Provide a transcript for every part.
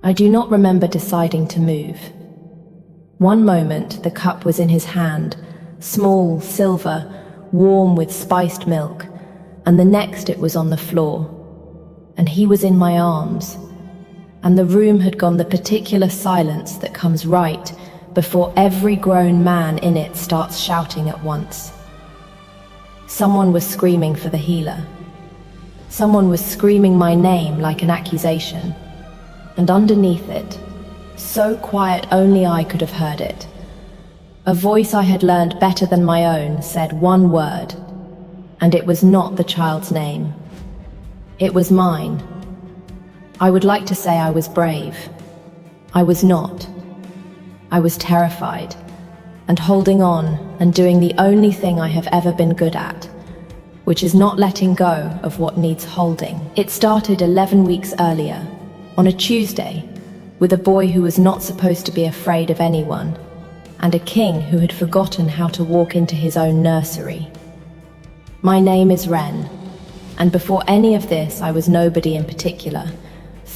I do not remember deciding to move. One moment the cup was in his hand, small, silver, warm with spiced milk, and the next it was on the floor, and he was in my arms, and the room had gone the particular silence that comes right before every grown man in it starts shouting at once. Someone was screaming for the healer. Someone was screaming my name like an accusation, and underneath it, so quiet only I could have heard it, a voice I had learned better than my own said one word, and it was not the child's name. It was mine. I would like to say I was brave. I was not. I was terrified, and holding on and doing the only thing I have ever been good at, which is not letting go of what needs holding. It started 11 weeks earlier, on a Tuesday, with a boy who was not supposed to be afraid of anyone, and a king who had forgotten how to walk into his own nursery. My name is Wren, and before any of this I was nobody in particular.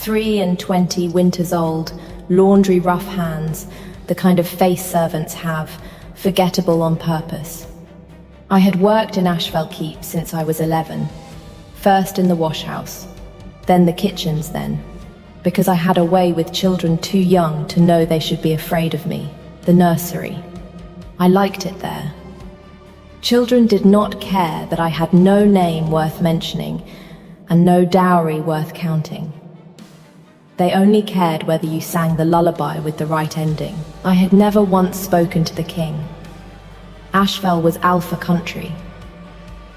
23 winters old, laundry rough hands, the kind of face servants have, forgettable on purpose. I had worked in Ashfell Keep since I was 11, first in the washhouse, then the kitchens because I had a way with children too young to know they should be afraid of me, the nursery. I liked it there. Children did not care that I had no name worth mentioning and no dowry worth counting. They only cared whether you sang the lullaby with the right ending. I had never once spoken to the king. Ashfell was alpha country,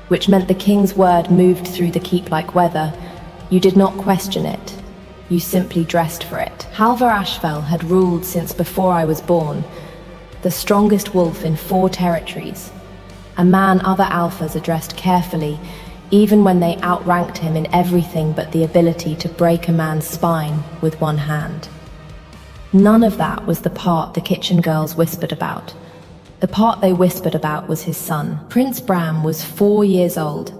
which meant the king's word moved through the keep like weather. You did not question it. You simply dressed for it. Halvar Ashfell had ruled since before I was born, the strongest wolf in 4 territories, a man other alphas addressed carefully, even when they outranked him in everything but the ability to break a man's spine with one hand. None of that was the part the kitchen girls whispered about. The part they whispered about was his son. Prince Bram was 4 years old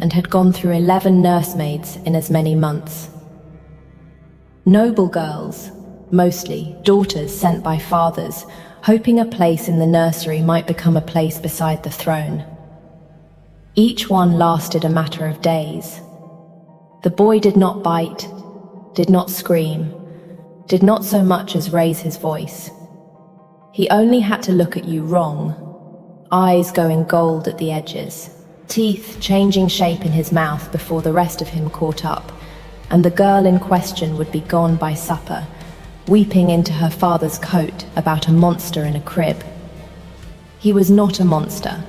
and had gone through 11 nursemaids in as many months. Noble girls, mostly daughters sent by fathers, hoping a place in the nursery might become a place beside the throne. Each one lasted a matter of days. The boy did not bite, did not scream, did not so much as raise his voice. He only had to look at you wrong, eyes going gold at the edges, teeth changing shape in his mouth before the rest of him caught up, and the girl in question would be gone by supper, weeping into her father's coat about a monster in a crib. He was not a monster.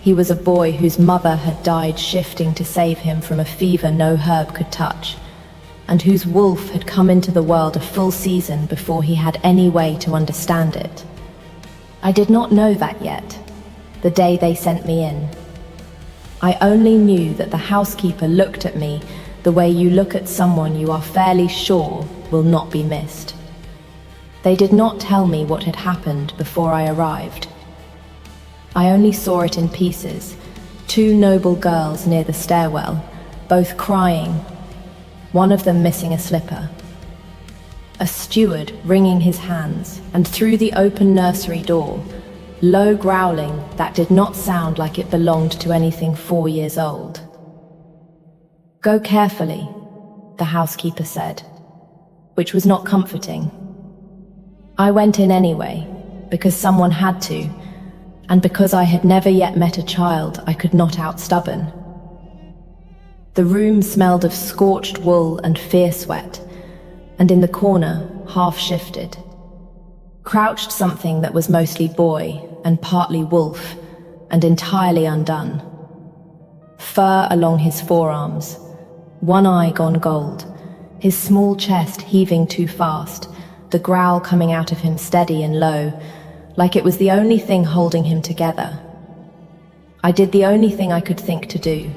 He was a boy whose mother had died shifting to save him from a fever no herb could touch, and whose wolf had come into the world a full season before he had any way to understand it. I did not know that yet, the day they sent me in. I only knew that the housekeeper looked at me the way you look at someone you are fairly sure will not be missed. They did not tell me what had happened before I arrived. I only saw it in pieces, 2 noble girls near the stairwell, both crying, one of them missing a slipper. A steward wringing his hands, and through the open nursery door, low growling that did not sound like it belonged to anything 4 years old. "Go carefully," the housekeeper said, which was not comforting. I went in anyway, because someone had to, and because I had never yet met a child I could not out-stubborn. The room smelled of scorched wool and fear sweat, and in the corner, half-shifted, crouched something that was mostly boy and partly wolf, and entirely undone. Fur along his forearms, one eye gone gold, his small chest heaving too fast, the growl coming out of him steady and low, like it was the only thing holding him together. I did the only thing I could think to do.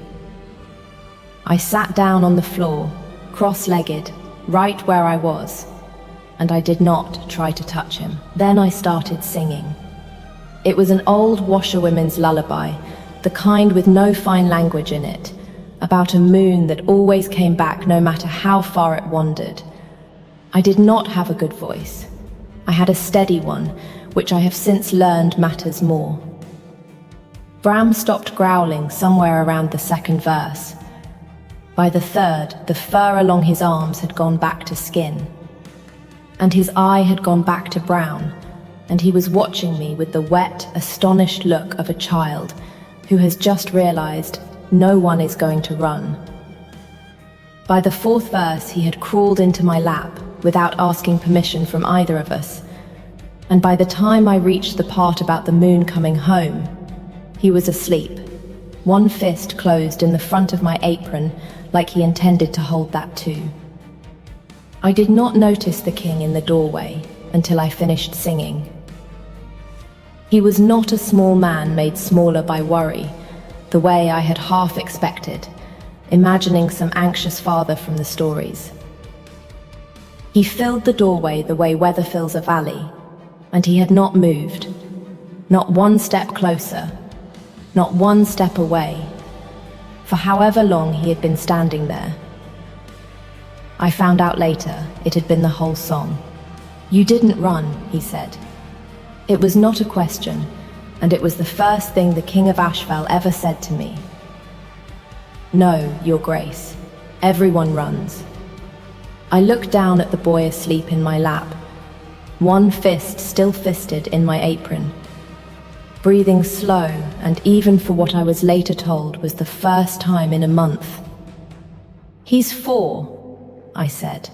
I sat down on the floor, cross-legged, right where I was, and I did not try to touch him. Then I started singing. It was an old washerwomen's lullaby, the kind with no fine language in it, about a moon that always came back no matter how far it wandered. I did not have a good voice. I had a steady one, which I have since learned matters more. Bram stopped growling somewhere around the second verse. By the third, the fur along his arms had gone back to skin, and his eye had gone back to brown, and he was watching me with the wet, astonished look of a child who has just realized no one is going to run. By the fourth verse, he had crawled into my lap without asking permission from either of us, and by the time I reached the part about the moon coming home, he was asleep, one fist closed in the front of my apron like he intended to hold that too. I did not notice the king in the doorway until I finished singing. He was not a small man made smaller by worry, the way I had half expected, imagining some anxious father from the stories. He filled the doorway the way weather fills a valley, and he had not moved, not one step closer, not one step away, for however long he had been standing there. I found out later it had been the whole song. "You didn't run," he said. It was not a question, and it was the first thing the King of Ashval ever said to me. "No, Your Grace. Everyone runs." I looked down at the boy asleep in my lap, one fist still fisted in my apron, breathing slow, and even for what I was later told was the first time in a month. "He's 4, I said.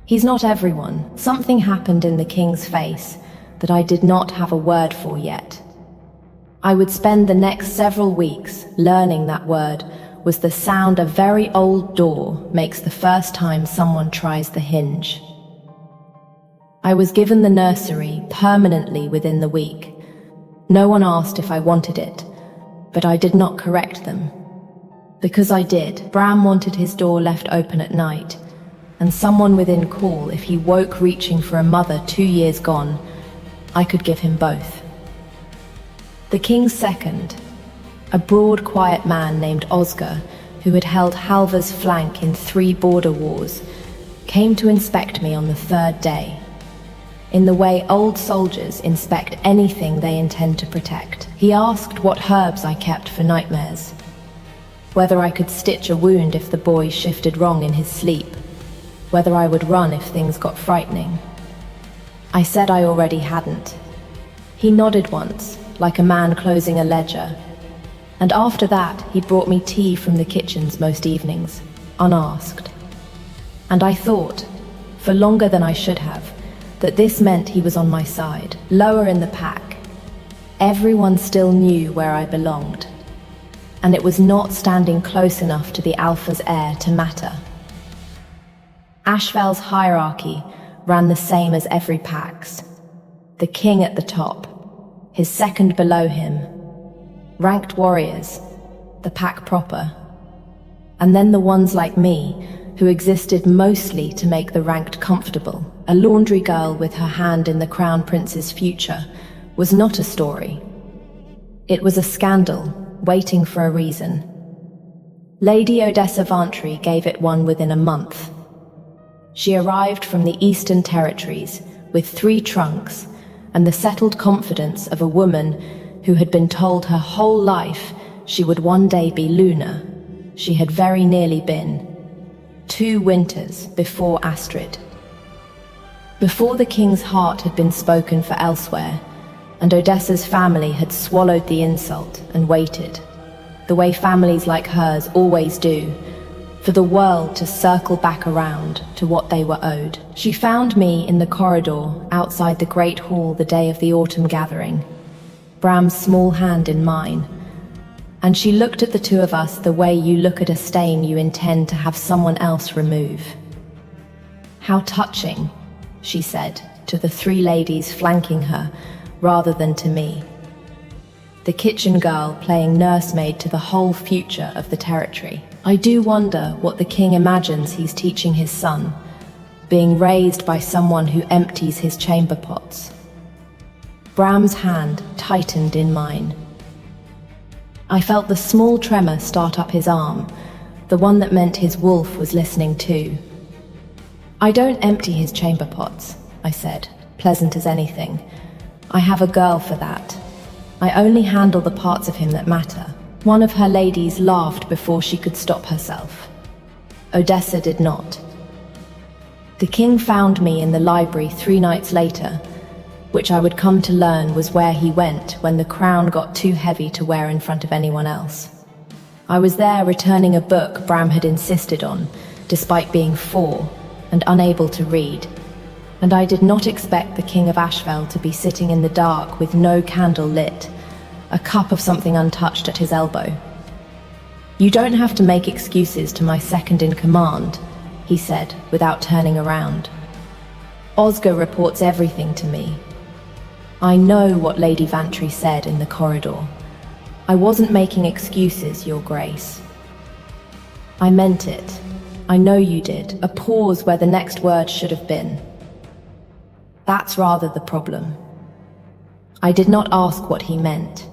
"He's not everyone. Something happened in the king's face that I did not have a word for yet. I would spend the next several weeks learning that word was the sound a very old door makes the first time someone tries the hinge. I was given the nursery permanently within the week. No one asked if I wanted it, but I did not correct them. Because I did, Bram wanted his door left open at night, and someone within call if he woke reaching for a mother 2 years gone. I could give him both. The king's second, a broad, quiet man named Oscar, who had held Halvar's flank in 3 border wars, came to inspect me on the 3rd day, in the way old soldiers inspect anything they intend to protect. He asked what herbs I kept for nightmares, whether I could stitch a wound if the boy shifted wrong in his sleep, whether I would run if things got frightening. I said I already hadn't. He nodded once, like a man closing a ledger, and after that he brought me tea from the kitchens most evenings, unasked. And I thought, for longer than I should have, that this meant he was on my side, lower in the pack. Everyone still knew where I belonged, and it was not standing close enough to the Alpha's heir to matter. Ashval's hierarchy ran the same as every pack's. The king at the top, his second below him, ranked warriors, the pack proper, and then the ones like me, who existed mostly to make the ranked comfortable. A laundry girl with her hand in the crown prince's future was not a story. It was a scandal, waiting for a reason. Lady Odessa Vantry gave it one within a month. She arrived from the Eastern Territories with 3 trunks and the settled confidence of a woman who had been told her whole life she would one day be Luna. She had very nearly been. 2 winters before Astrid. Before the king's heart had been spoken for elsewhere, and Odessa's family had swallowed the insult and waited, the way families like hers always do, for the world to circle back around to what they were owed. She found me in the corridor outside the great hall the day of the autumn gathering, Bram's small hand in mine, and she looked at the 2 of us the way you look at a stain you intend to have someone else remove. "How touching," she said to the 3 ladies flanking her rather than to me, the kitchen girl playing nursemaid to the whole future of the territory. I do wonder what the king imagines he's teaching his son, being raised by someone who empties his chamber pots. Bram's hand tightened in mine. I felt the small tremor start up his arm, the one that meant his wolf was listening too. "I don't empty his chamber pots," I said, pleasant as anything. "I have a girl for that. I only handle the parts of him that matter." One of her ladies laughed before she could stop herself. Odessa did not. The king found me in the library 3 nights later, which I would come to learn was where he went when the crown got too heavy to wear in front of anyone else. I was there returning a book Bram had insisted on, despite being 4 and unable to read, and I did not expect the King of Ashfell to be sitting in the dark with no candle lit, a cup of something untouched at his elbow. "You don't have to make excuses to my second-in-command," he said, without turning around. "Oscar reports everything to me. I know what Lady Vantry said in the corridor. I wasn't making excuses, Your Grace." "I meant it. I know you did." A pause where the next word should have been. "That's rather the problem." I did not ask what he meant.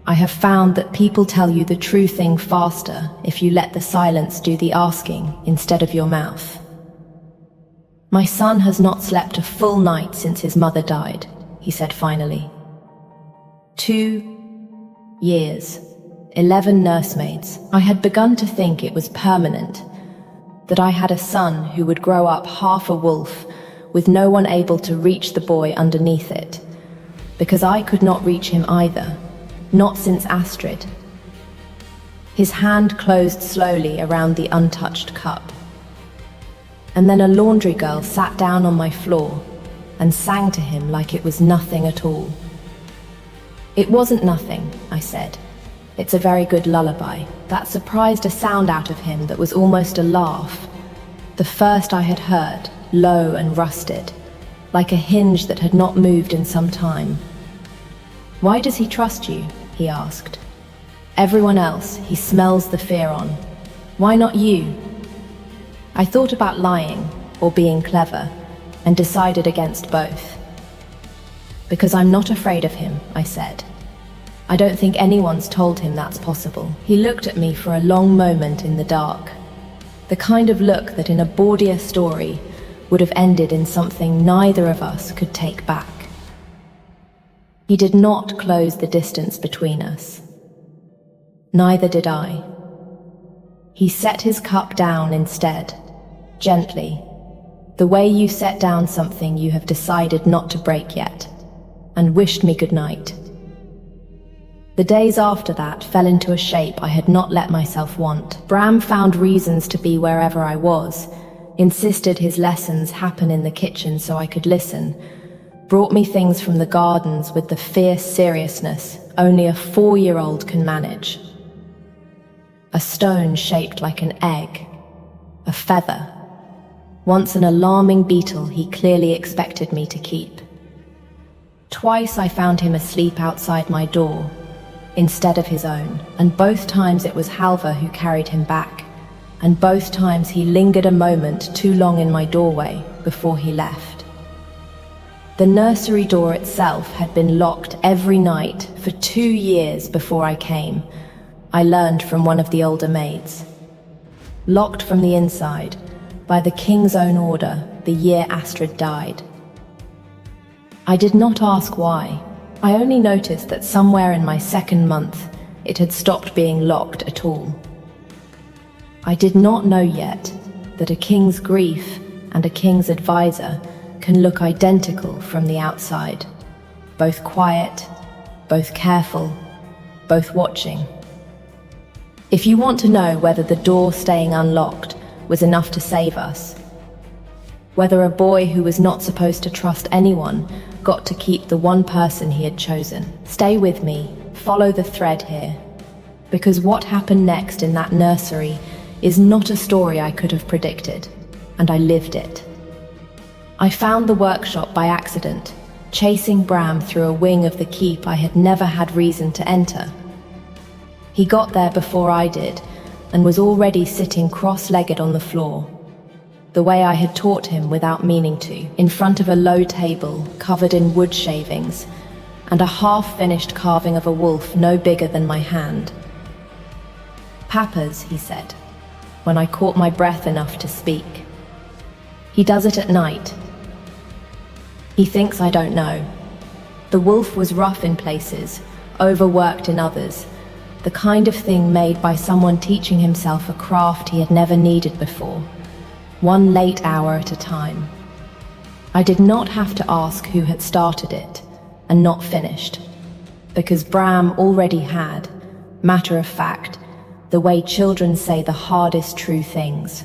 I have found that people tell you the true thing faster if you let the silence do the asking instead of your mouth. "My son has not slept a full night since his mother died," he said finally. 2 years, 11 nursemaids. I had begun to think it was permanent, that I had a son who would grow up half a wolf with no one able to reach the boy underneath it, because I could not reach him either, not since Astrid. His hand closed slowly around the untouched cup. And then a laundry girl sat down on my floor and sang to him like it was nothing at all. "It wasn't nothing," I said. "It's a very good lullaby." That surprised a sound out of him that was almost a laugh, the first I had heard, low and rusted, like a hinge that had not moved in some time. "Why does he trust you?" he asked. "Everyone else, he smells the fear on. Why not you?" I thought about lying or being clever and decided against both. "Because I'm not afraid of him," I said. "I don't think anyone's told him that's possible." He looked at me for a long moment in the dark, the kind of look that in a bawdier story would have ended in something neither of us could take back. He did not close the distance between us. Neither did I. He set his cup down instead, gently, the way you set down something you have decided not to break yet, and wished me good night. The days after that fell into a shape I had not let myself want. Bram found reasons to be wherever I was, insisted his lessons happen in the kitchen so I could listen, brought me things from the gardens with the fierce seriousness only a 4-year-old can manage. A stone shaped like an egg, a feather, once an alarming beetle he clearly expected me to keep. Twice I found him asleep outside my door, instead of his own, and both times it was Halva who carried him back, and both times he lingered a moment too long in my doorway before he left. The nursery door itself had been locked every night for 2 years before I came, I learned from one of the older maids. Locked from the inside, by the king's own order, the year Astrid died. I did not ask why. I only noticed that somewhere in my 2nd month, it had stopped being locked at all. I did not know yet that a king's grief and a king's advisor can look identical from the outside, both quiet, both careful, both watching. If you want to know whether the door staying unlocked was enough to save us, whether a boy who was not supposed to trust anyone got to keep the one person he had chosen, stay with me, follow the thread here, because what happened next in that nursery is not a story I could have predicted, and I lived it. I found the workshop by accident, chasing Bram through a wing of the keep I had never had reason to enter. He got there before I did, and was already sitting cross-legged on the floor, the way I had taught him without meaning to, in front of a low table covered in wood shavings, and a half-finished carving of a wolf no bigger than my hand. "Papas," he said, when I caught my breath enough to speak. He does it at night. He thinks I don't know. The wolf was rough in places, overworked in others, the kind of thing made by someone teaching himself a craft he had never needed before, one late hour at a time. I did not have to ask who had started it and not finished, because Bram already had, matter of fact, the way children say the hardest true things.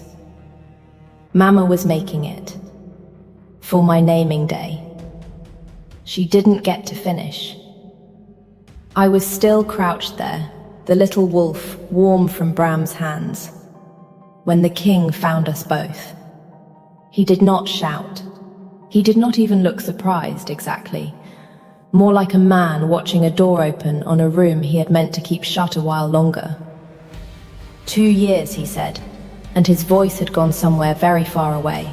Mama was making it for my naming day. She didn't get to finish. I was still crouched there, the little wolf warm from Bram's hands, when the king found us both. He did not shout. He did not even look surprised, exactly. More like a man watching a door open on a room he had meant to keep shut a while longer. 2 years, he said, and his voice had gone somewhere very far away.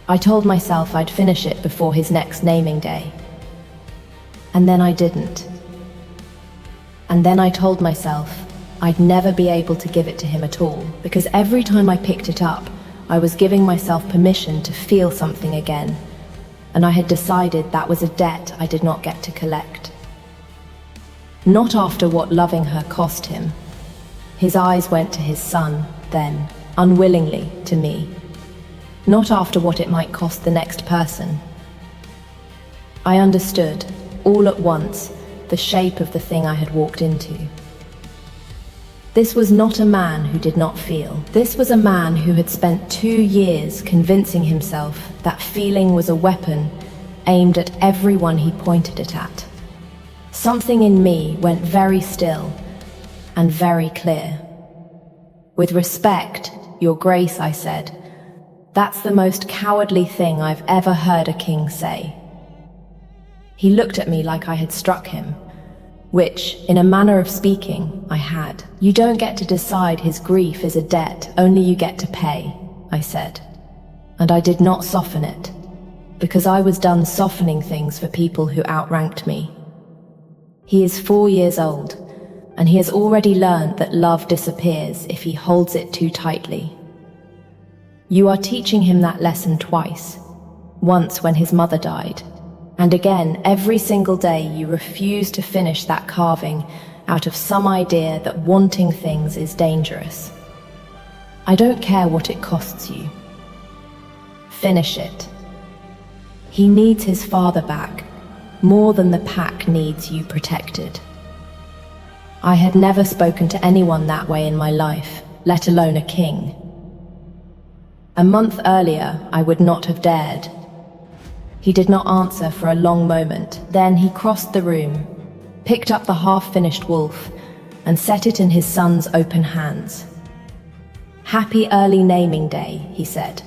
I told myself I'd finish it before his next naming day. And then I didn't. And then I told myself I'd never be able to give it to him at all, because every time I picked it up, I was giving myself permission to feel something again, and I had decided that was a debt I did not get to collect. Not after what loving her cost him. His eyes went to his son, then, unwillingly, to me. Not after what it might cost the next person. I understood, all at once, the shape of the thing I had walked into. This was not a man who did not feel. This was a man who had spent 2 years convincing himself that feeling was a weapon aimed at everyone he pointed it at. Something in me went very still and very clear. With respect, Your Grace, I said, that's the most cowardly thing I've ever heard a king say. He looked at me like I had struck him, which, in a manner of speaking, I had. You don't get to decide his grief is a debt, only you get to pay, I said. And I did not soften it, because I was done softening things for people who outranked me. He is 4 years old, and he has already learned that love disappears if he holds it too tightly. You are teaching him that lesson twice, once when his mother died, and again every single day you refuse to finish that carving out of some idea that wanting things is dangerous. I don't care what it costs you. Finish it. He needs his father back, more than the pack needs you protected. I had never spoken to anyone that way in my life, let alone a king. A month earlier, I would not have dared. He did not answer for a long moment. Then he crossed the room, picked up the half-finished wolf, and set it in his son's open hands. "Happy early naming day," he said,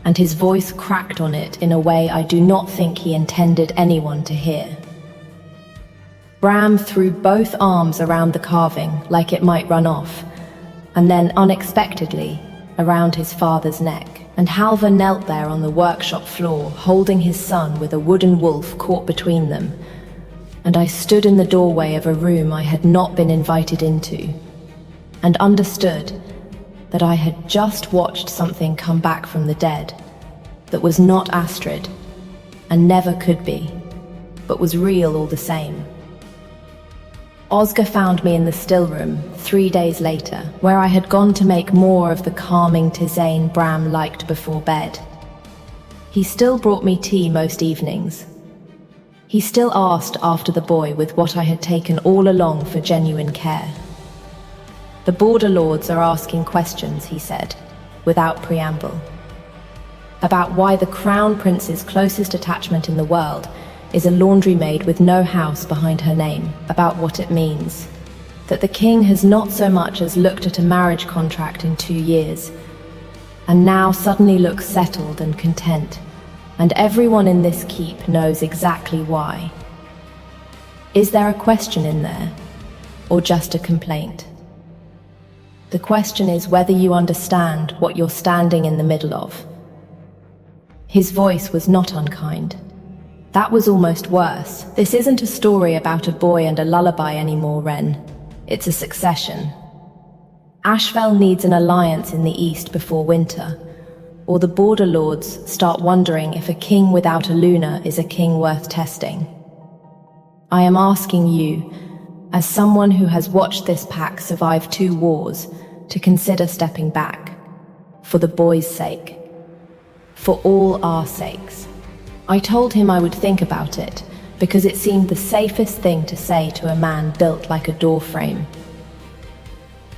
and his voice cracked on it in a way I do not think he intended anyone to hear. Bram threw both arms around the carving like it might run off, and then unexpectedly around his father's neck, and Halvar knelt there on the workshop floor, holding his son with a wooden wolf caught between them, and I stood in the doorway of a room I had not been invited into, and understood that I had just watched something come back from the dead that was not Astrid, and never could be, but was real all the same. Oscar found me in the still room 3 days later, where I had gone to make more of the calming tisane Bram liked before bed. He still brought me tea most evenings. He still asked after the boy with what I had taken all along for genuine care. The border lords are asking questions, he said, without preamble, about why the crown prince's closest attachment in the world is a laundry maid with no house behind her name, about what it means, that the king has not so much as looked at a marriage contract in 2 years, and now suddenly looks settled and content, and everyone in this keep knows exactly why. Is there a question in there, or just a complaint? The question is whether you understand what you're standing in the middle of. His voice was not unkind. That was almost worse. This isn't a story about a boy and a lullaby anymore, Wren. It's a succession. Ashvel needs an alliance in the east before winter, or the border lords start wondering if a king without a Luna is a king worth testing. I am asking you, as someone who has watched this pack survive 2 wars, to consider stepping back, for the boy's sake, for all our sakes. I told him I would think about it, because it seemed the safest thing to say to a man built like a door frame.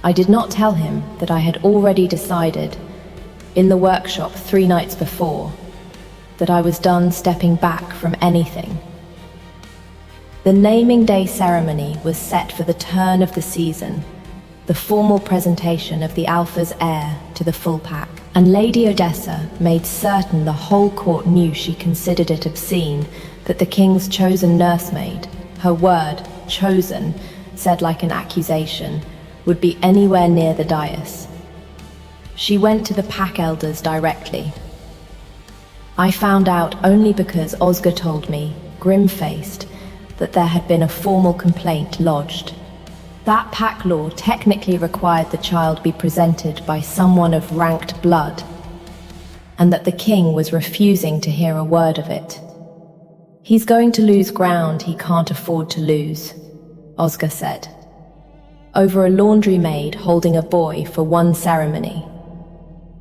I did not tell him that I had already decided, in the workshop 3 nights before, that I was done stepping back from anything. The naming day ceremony was set for the turn of the season, the formal presentation of the Alpha's heir to the full pack, and Lady Odessa made certain the whole court knew she considered it obscene that the king's chosen nursemaid, her word, chosen, said like an accusation, would be anywhere near the dais. She went to the pack elders directly. I found out only because Oscar told me, grim-faced, that there had been a formal complaint lodged. That pack law technically required the child be presented by someone of ranked blood, and that the king was refusing to hear a word of it. He's going to lose ground he can't afford to lose, Oscar said, over a laundry maid holding a boy for one ceremony.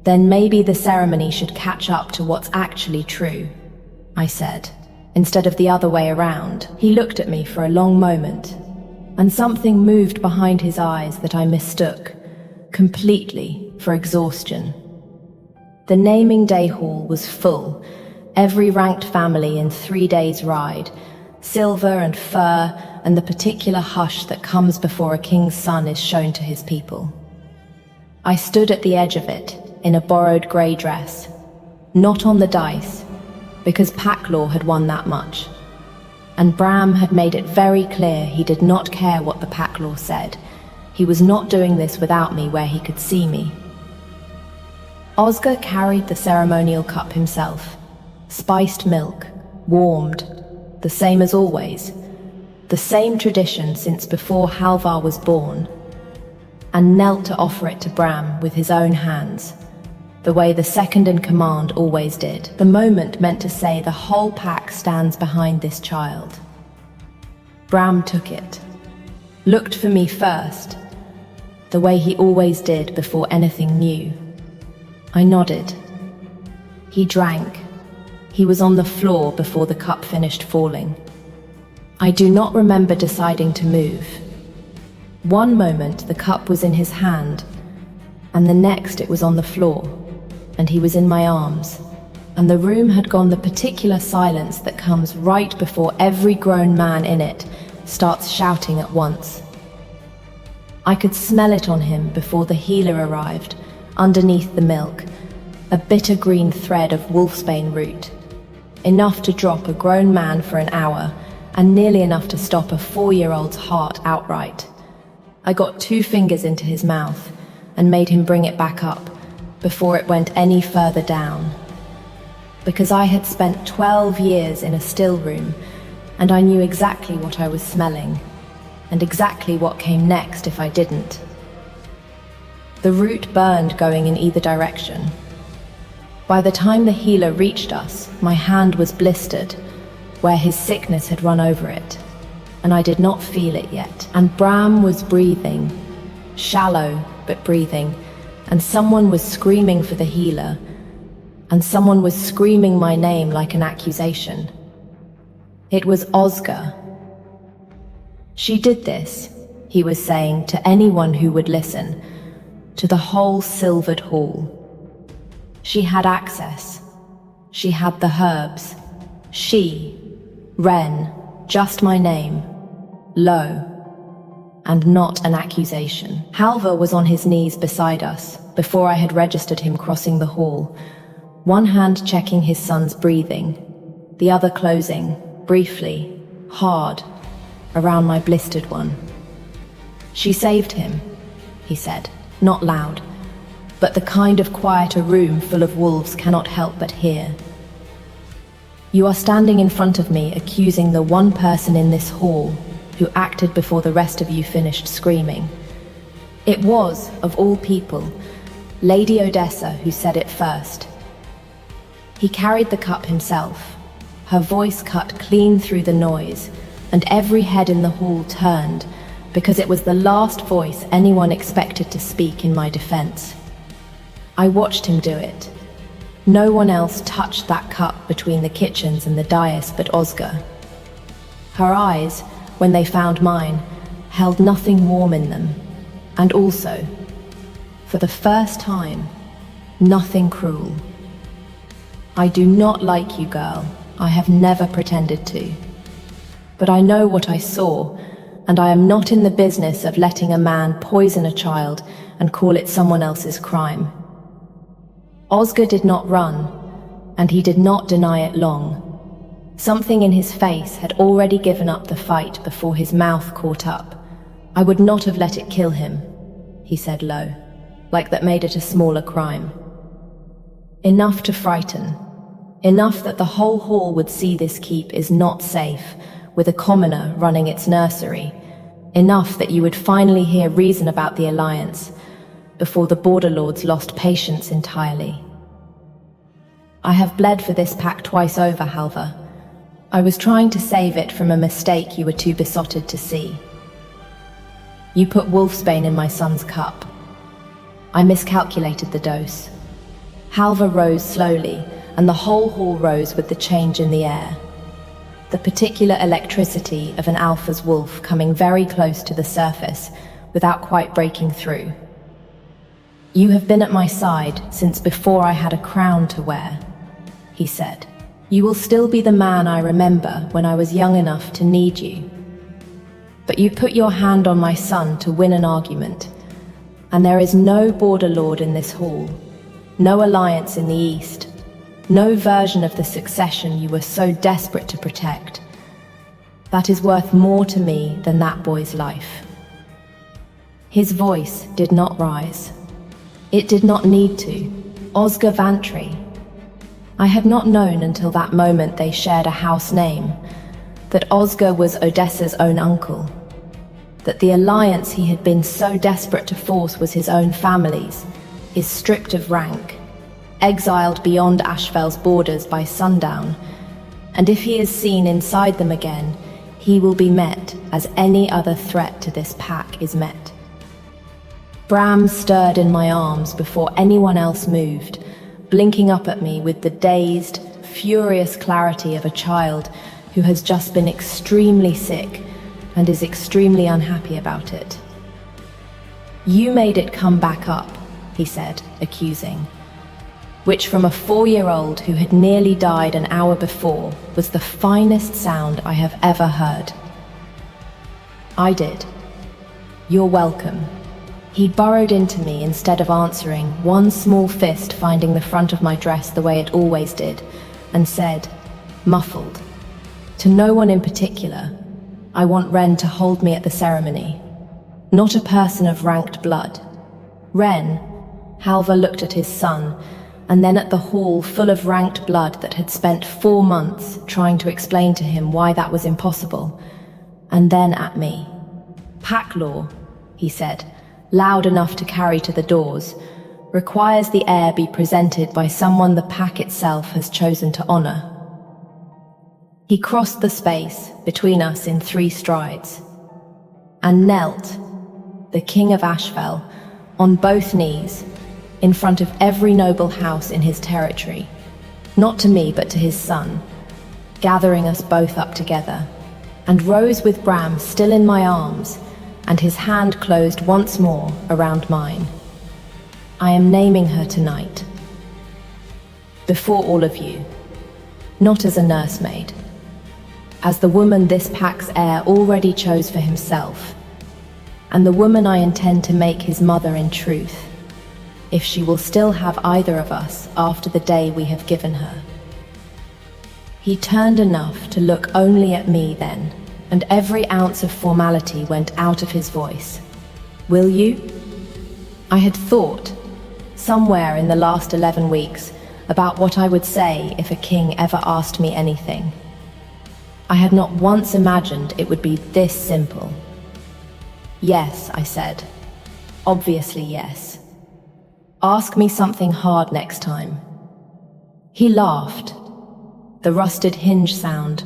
Then maybe the ceremony should catch up to what's actually true, I said, instead of the other way around. He looked at me for a long moment, and something moved behind his eyes that I mistook, completely, for exhaustion. The naming day hall was full, every ranked family in 3 days' ride, silver and fur, and the particular hush that comes before a king's son is shown to his people. I stood at the edge of it, in a borrowed grey dress, not on the dice, because pack law had won that much. And Bram had made it very clear he did not care what the pack law said. He was not doing this without me where he could see me. Oscar carried the ceremonial cup himself, spiced milk, warmed, the same as always, the same tradition since before Halvar was born, and knelt to offer it to Bram with his own hands, the way the second in command always did. The moment meant to say the whole pack stands behind this child. Bram took it, looked for me first, the way he always did before anything new. I nodded. He drank. He was on the floor before the cup finished falling. I do not remember deciding to move. One moment the cup was in his hand, and the next it was on the floor, and he was in my arms, and the room had gone the particular silence that comes right before every grown man in it starts shouting at once. I could smell it on him before the healer arrived, underneath the milk, a bitter green thread of wolfsbane root, enough to drop a grown man for an hour, and nearly enough to stop a 4-year-old's heart outright. I got 2 fingers into his mouth and made him bring it back up before it went any further down. Because I had spent 12 years in a still room, and I knew exactly what I was smelling, and exactly what came next if I didn't. The root burned going in either direction. By the time the healer reached us, my hand was blistered, where his sickness had run over it, and I did not feel it yet. And Bram was breathing, shallow but breathing, and someone was screaming for the healer, and someone was screaming my name like an accusation. It was Oscar. She did this, he was saying to anyone who would listen, to the whole silvered hall. She had access. She had the herbs. She, Ren, just my name, low, and not an accusation. Halvar was on his knees beside us before I had registered him crossing the hall, one hand checking his son's breathing, the other closing, briefly, hard, around my blistered one. She saved him, he said, not loud, but the kind of quiet a room full of wolves cannot help but hear. You are standing in front of me accusing the one person in this hall who acted before the rest of you finished screaming. It was, of all people, Lady Odessa who said it first, He carried the cup himself, her voice cut clean through the noise, and every head in the hall turned, because it was the last voice anyone expected to speak in my defense. I watched him do it. No one else touched that cup between the kitchens and the dais but Oscar. Her eyes, when they found mine, held nothing warm in them, and also, for the first time, nothing cruel. I do not like you, girl. I have never pretended to. But I know what I saw, and I am not in the business of letting a man poison a child and call it someone else's crime. Oscar did not run, and he did not deny it long. Something in his face had already given up the fight before his mouth caught up. I would not have let it kill him, he said low, like that made it a smaller crime. Enough to frighten. Enough that the whole hall would see this keep is not safe, with a commoner running its nursery. Enough that you would finally hear reason about the alliance, before the border lords lost patience entirely. I have bled for this pack twice over, Halva. I was trying to save it from a mistake you were too besotted to see. You put wolfsbane in my son's cup. I miscalculated the dose. Halva rose slowly, and the whole hall rose with the change in the air. The particular electricity of an alpha's wolf coming very close to the surface without quite breaking through. You have been at my side since before I had a crown to wear, he said. You will still be the man I remember when I was young enough to need you. But you put your hand on my son to win an argument, and there is no border lord in this hall, no alliance in the east, no version of the succession you were so desperate to protect, that is worth more to me than that boy's life. His voice did not rise. It did not need to. Oscar Vantry. I had not known until that moment they shared a house name, that Oscar was Odessa's own uncle, that the alliance he had been so desperate to force was his own family's, is stripped of rank, exiled beyond Ashfel's borders by sundown, and if he is seen inside them again, he will be met as any other threat to this pack is met. Bram stirred in my arms before anyone else moved, blinking up at me with the dazed, furious clarity of a child who has just been extremely sick and is extremely unhappy about it. You made it come back up, he said, accusing, which from a 4-year-old who had nearly died an hour before was the finest sound I have ever heard. I did. You're welcome. He burrowed into me instead of answering, one small fist finding the front of my dress the way it always did, and said, muffled, to no one in particular, I want Ren to hold me at the ceremony. Not a person of ranked blood. Ren, Halva looked at his son, and then at the hall full of ranked blood that had spent 4 months trying to explain to him why that was impossible, and then at me. Pack law, he said, loud enough to carry to the doors, requires the heir be presented by someone the pack itself has chosen to honor. He crossed the space between us in 3 strides, and knelt, the king of Ashfel, on both knees, in front of every noble house in his territory, not to me but to his son, gathering us both up together, and rose with Bram still in my arms, and his hand closed once more around mine. I am naming her tonight. Before all of you. Not as a nursemaid. As the woman this pack's heir already chose for himself. And the woman I intend to make his mother in truth, if she will still have either of us after the day we have given her. He turned enough to look only at me then, and every ounce of formality went out of his voice. Will you? I had thought, somewhere in the last 11 weeks, about what I would say if a king ever asked me anything. I had not once imagined it would be this simple. Yes, I said. Obviously yes. Ask me something hard next time. He laughed, the rusted hinge sound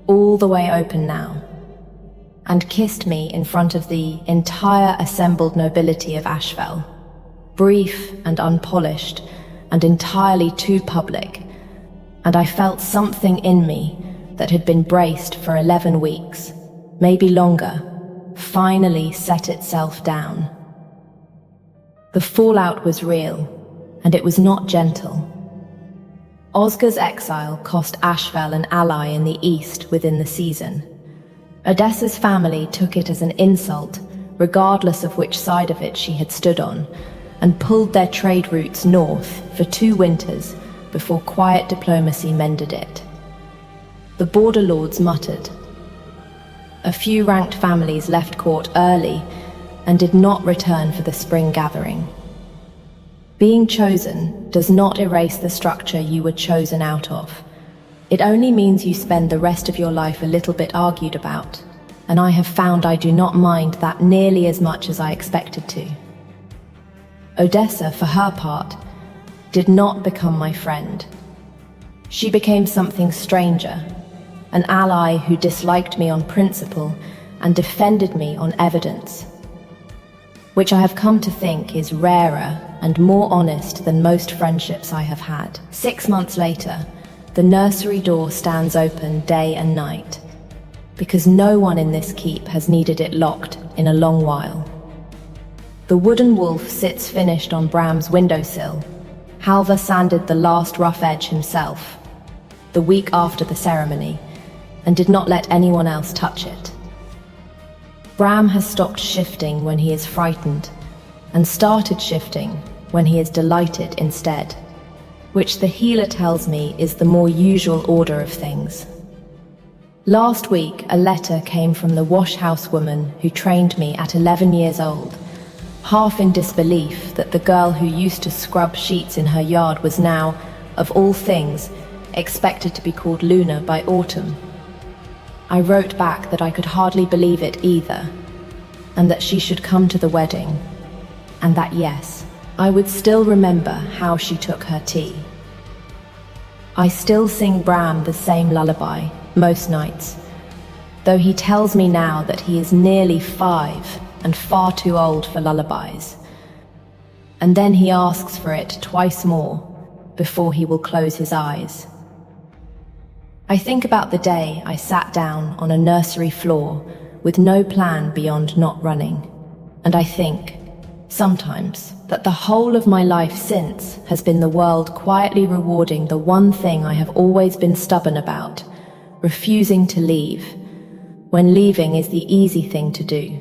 all the way open now, and kissed me in front of the entire assembled nobility of Ashfell, brief and unpolished and entirely too public, and I felt something in me that had been braced for 11 weeks, maybe longer, finally set itself down. The fallout was real, and it was not gentle. Oscar's exile cost Ashfell an ally in the east within the season. Odessa's family took it as an insult, regardless of which side of it she had stood on, and pulled their trade routes north for 2 winters before quiet diplomacy mended it. The border lords muttered. A few ranked families left court early and did not return for the spring gathering. Being chosen does not erase the structure you were chosen out of. It only means you spend the rest of your life a little bit argued about, and I have found I do not mind that nearly as much as I expected to. Odessa, for her part, did not become my friend. She became something stranger, an ally who disliked me on principle and defended me on evidence, which I have come to think is rarer and more honest than most friendships I have had. 6 months later, the nursery door stands open day and night, because no one in this keep has needed it locked in a long while. The wooden wolf sits finished on Bram's windowsill. Halvar sanded the last rough edge himself, the week after the ceremony, and did not let anyone else touch it. Bram has stopped shifting when he is frightened, and started shifting when he is delighted instead, which the healer tells me is the more usual order of things. Last week, a letter came from the wash-house woman who trained me at 11 years old, half in disbelief that the girl who used to scrub sheets in her yard was now, of all things, expected to be called Luna by autumn. I wrote back that I could hardly believe it either, and that she should come to the wedding, and that yes, I would still remember how she took her tea. I still sing Bram the same lullaby most nights, though he tells me now that he is nearly 5 and far too old for lullabies. And then he asks for it twice more before he will close his eyes. I think about the day I sat down on a nursery floor with no plan beyond not running, and I think, sometimes, that the whole of my life since has been the world quietly rewarding the one thing I have always been stubborn about, refusing to leave, when leaving is the easy thing to do.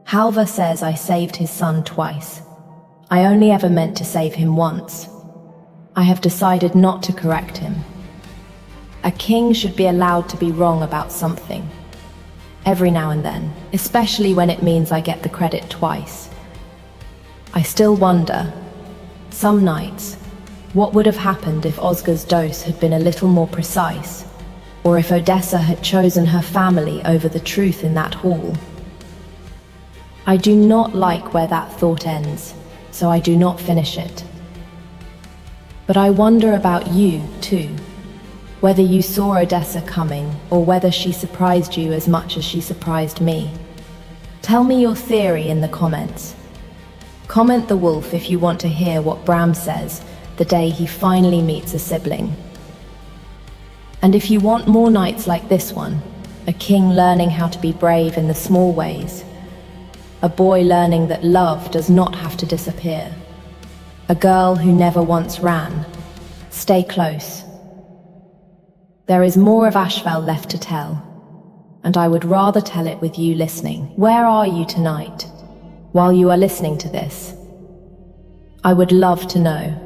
Halvar says I saved his son twice. I only ever meant to save him once. I have decided not to correct him. A king should be allowed to be wrong about something, every now and then, especially when it means I get the credit twice. I still wonder, some nights, what would have happened if Oscar's dose had been a little more precise, or if Odessa had chosen her family over the truth in that hall. I do not like where that thought ends, so I do not finish it. But I wonder about you, too. Whether you saw Odessa coming, or whether she surprised you as much as she surprised me. Tell me your theory in the comments. Comment the wolf if you want to hear what Bram says the day he finally meets a sibling. And if you want more nights like this one, a king learning how to be brave in the small ways, a boy learning that love does not have to disappear, a girl who never once ran, stay close. There is more of Ashfell left to tell, and I would rather tell it with you listening. Where are you tonight, while you are listening to this? I would love to know.